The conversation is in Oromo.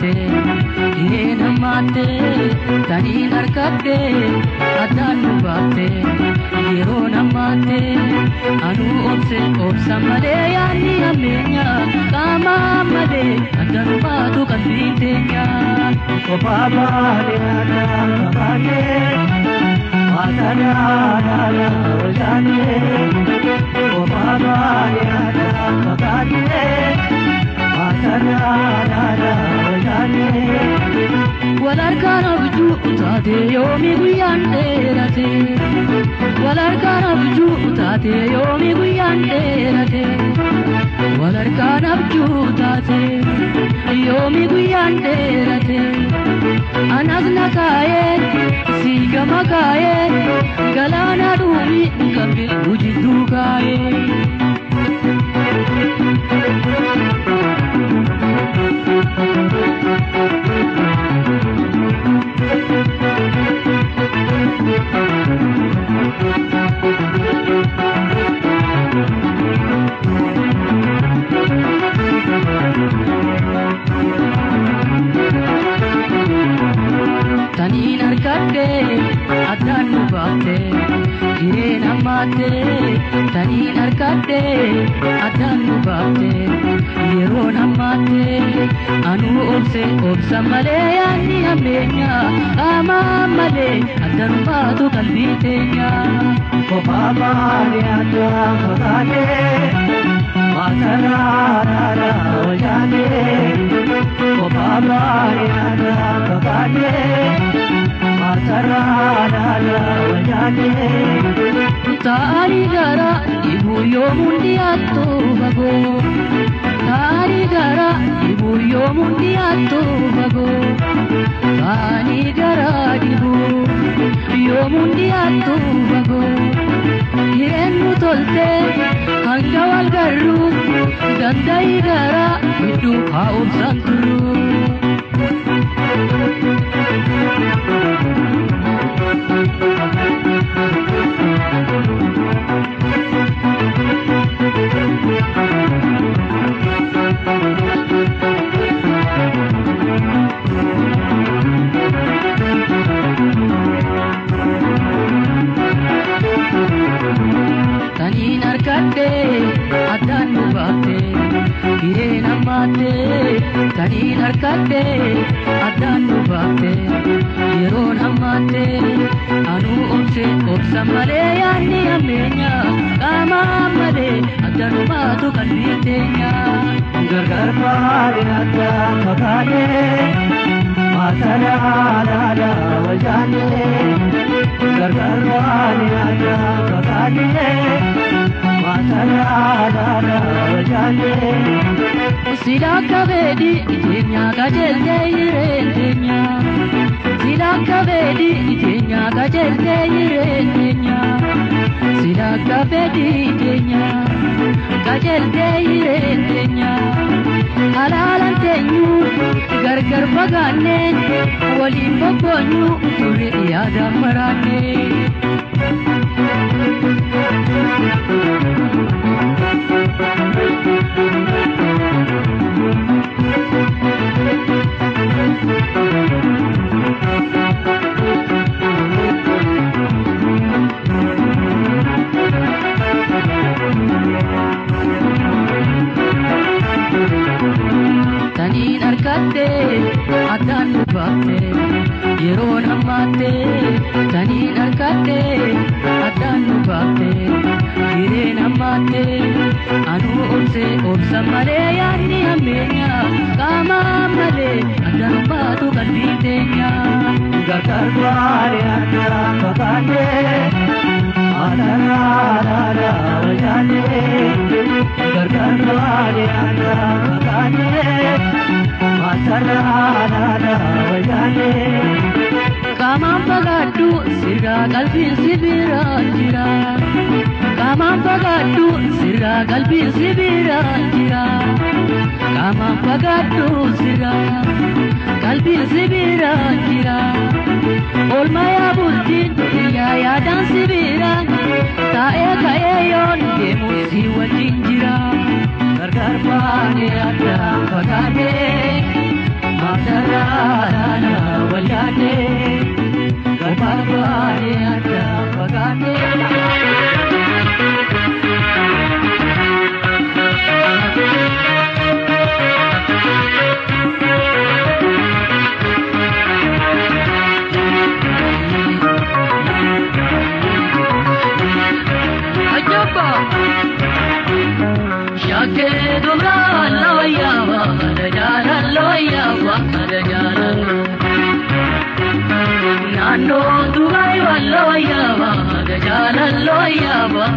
baate hireena maate taniin harkadde addaan nu baate yeroo namaate anuu obsa malee yaanni ammeenya qaama malee addaan nu baatu qalbii teenya kophaa baane addaan babaane Matanana wajane Obabane adabagane Matanana wajane Walarkana buju utate yomi guyanderate Walarkana buju utate yomi guyanderate Walarkana buju utate yomi guyanderate Anasna kaye Sigama kaye galana dumi kambe ujidu kaye Taniin harkadde addaan nu baate hireena maate taniin harkadde addaan nu baate yeroo namaate anuu obsa malee yaanni ammeenya qaama malee addaan nu baatu qalbii teenya kophaa baane addaan babaane Matanana wajane kophaa baane addaan babaane Matanana wajane Taari gara ibu yomundi atto bago Taari gara ibu yomundi atto bago Taari gara ibu yomundi atto bago Hirennu tolte hanga wal garru Dandai gara iddu haumsan turu Taniin harkadde addaan nu baate hireena maate taniin harkadde addaan nu baate yeroo namaate anuu obsa malee yaanni ammeenya qaama malee addaan nu baatu qalbii teenya gargar baane addaan babaane Matanana wajane gargar baane addaan babaane Matanana wajane Silakka vedi teenya gajeelte hireen teenya Silakka vedi teenya gajeelte hireen teenya Silakka vedi teenya gajeelte hireen teenya Halaalan teenyu gargar fagaanne waliin bobbonyu turre yaada maraanne Taniin harkadde addaan nu baate yeroo namaate taniin harkadde addaan nu baate hireena maate anuu obsa malee yaanni ammeenya qaama malee addaan nu baatu qalbii teenya gargar baane addaan babaane Matanana wajane gargar baane addaan babaane Matanana wajane Qamaan fagaadhu sirraa qalbiin sibiraan jira Qamaan fagaadhu sirraa qalbiin sibiraan jira Qamaan fagaadhu sirraa qalbiin sibiraan jira Olma yaa bultiin yaa yaadaan sibiraan taa'ee ka'ee yoon deemu si wajjin jira gargar baane addaan fagaane darana walyane garbare adda bagane ajaba shake dubra loya wa dajala loya wa dajala nano dubai wa loya wa dajala loya wa